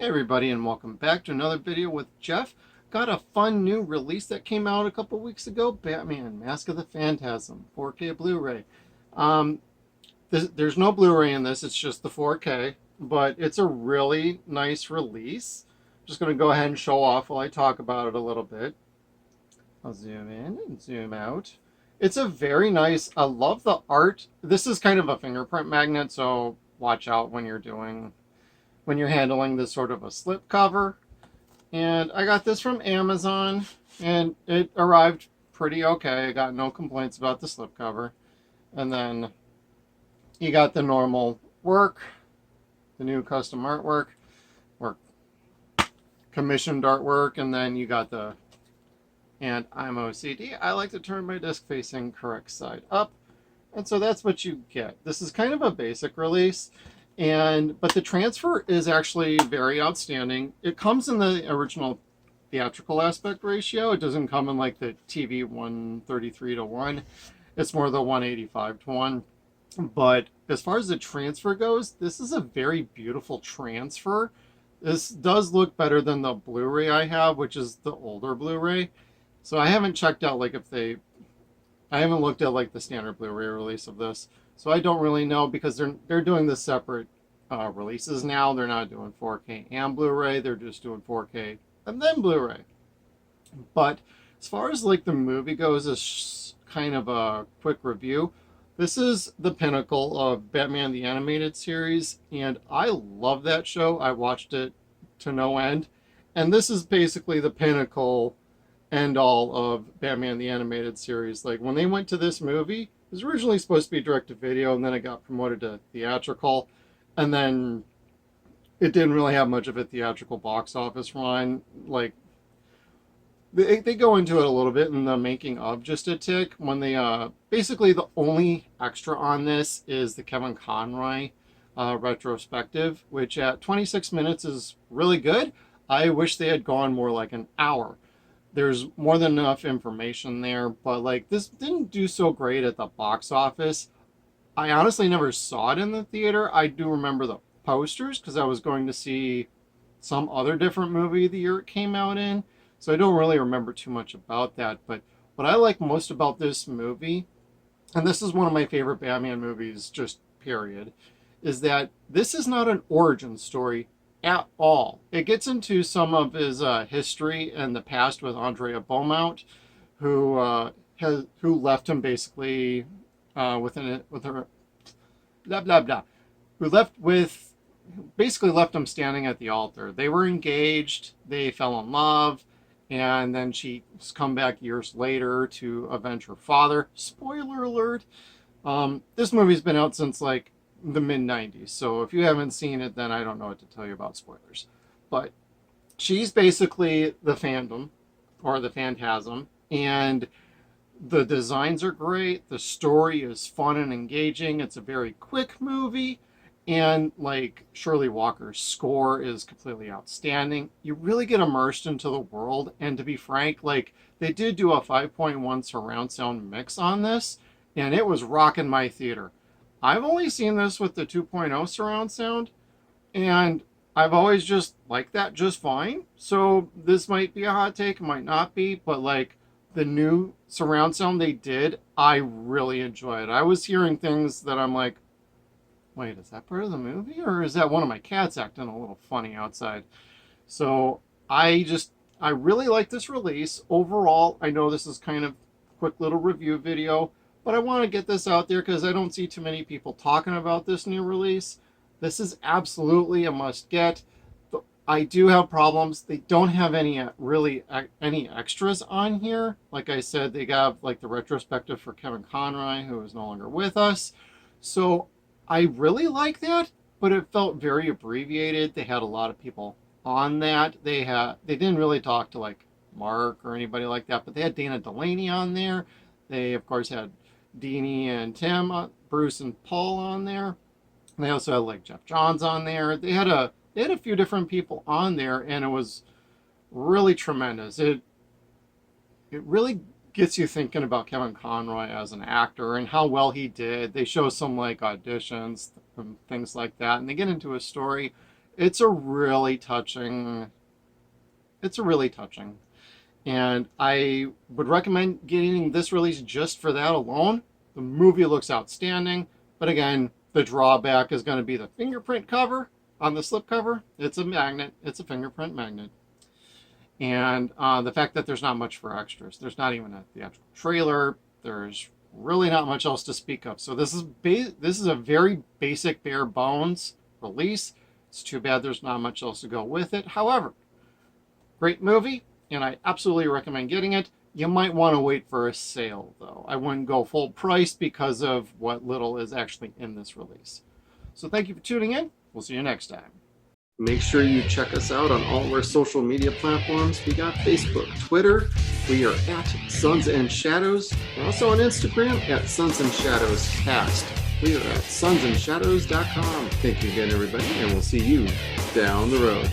Hey everybody, and welcome back to another video with Jeff. Got a fun new release that came out a couple weeks ago, Batman Mask of the Phantasm 4K Blu-ray. Um, there's no Blu-ray in this, it's just the 4K, but it's a really nice release. Just going to go ahead and show off while I talk about it a little bit. I'll zoom in and zoom out. It's a very nice, I love the art. This is kind of a fingerprint magnet, so watch out when you're handling this sort of a slip cover. And I got this from Amazon, and it arrived pretty okay. I got no complaints about the slipcover. And then you got the normal work, the new custom artwork, or commissioned artwork, and then you got and I'm OCD. I like to turn my disc facing correct side up. And so that's what you get. This is kind of a basic release. But the transfer is actually very outstanding. It comes in the original theatrical aspect ratio. It doesn't come in like the TV 133:1. It's more the 185:1. But as far as the transfer goes, this is a very beautiful transfer. This does look better than the Blu-ray I have, which is the older Blu-ray. So I haven't checked out like I haven't looked at like the standard Blu-ray release of this. So I don't really know because they're doing the separate releases now. They're not doing 4K and Blu-ray. They're just doing 4K and then Blu-ray. But as far as like the movie goes, as kind of a quick review, this is the pinnacle of Batman the Animated Series, and I love that show. I watched it to no end, and this is basically the pinnacle end all of Batman the Animated Series. Like when they went to this movie, it was originally supposed to be direct to video, and then it got promoted to theatrical, and then it didn't really have much of a theatrical box office run. Like they go into it a little bit in the making of just a tick when they basically the only extra on this is the Kevin Conroy retrospective, which at 26 minutes is really good. I wish they had gone more like an hour. There's more than enough information there, but like this didn't do so great at the box office. I honestly never saw it in the theater. I do remember the posters because I was going to see some other different movie the year it came out in. So I don't really remember too much about that. But what I like most about this movie, and this is one of my favorite Batman movies, just period, is that this is not an origin story at all. It gets into some of his history and the past with Andrea Beaumont, who left him basically with her blah blah blah, who basically left him standing at the altar. They were engaged, they fell in love, and then she's come back years later to avenge her father. Spoiler alert. This movie's been out since like the mid-90s, so if you haven't seen it, then I don't know what to tell you about spoilers. But she's basically the Phantom, or the Phantasm, and the designs are great, the story is fun and engaging, it's a very quick movie, and like Shirley Walker's score is completely outstanding. You really get immersed into the world, and to be frank, like they did do a 5.1 surround sound mix on this, and it was rocking my theater. I've only seen this with the 2.0 surround sound, and I've always just liked that just fine. So this might be a hot take, it might not be, but like the new surround sound they did, I really enjoyed. I was hearing things that I'm like, wait, is that part of the movie? Or is that one of my cats acting a little funny outside? So I really like this release. Overall, I know this is kind of a quick little review video, but I want to get this out there because I don't see too many people talking about this new release. This is absolutely a must get. I do have problems. They don't have any extras on here. Like I said, they got like the retrospective for Kevin Conroy, who is no longer with us. So I really like that, but it felt very abbreviated. They had a lot of people on that. They didn't really talk to like Mark or anybody like that, but they had Dana Delaney on there. They of course had Deanie and Tim, Bruce and Paul on there. And they also had like Jeff Johns on there. They had a few different people on there, and it was really tremendous. It really gets you thinking about Kevin Conroy as an actor and how well he did. They show some like auditions and things like that, and they get into a story. It's a really touching. It's a really touching, and I would recommend getting this release just for that alone. The movie looks outstanding, but again, the drawback is going to be the fingerprint cover on the slipcover. It's a magnet. It's a fingerprint magnet. And the fact that there's not much for extras. There's not even a theatrical trailer. There's really not much else to speak of. So this is a very basic, bare bones release. It's too bad there's not much else to go with it. However, great movie, and I absolutely recommend getting it. You might want to wait for a sale, though. I wouldn't go full price because of what little is actually in this release. So thank you for tuning in. We'll see you next time. Make sure you check us out on all of our social media platforms. We got Facebook, Twitter. We are at Suns and Shadows. We're also on Instagram at Suns and Shadows Cast. We are at SunsAndShadows.com. Thank you again, everybody, and we'll see you down the road.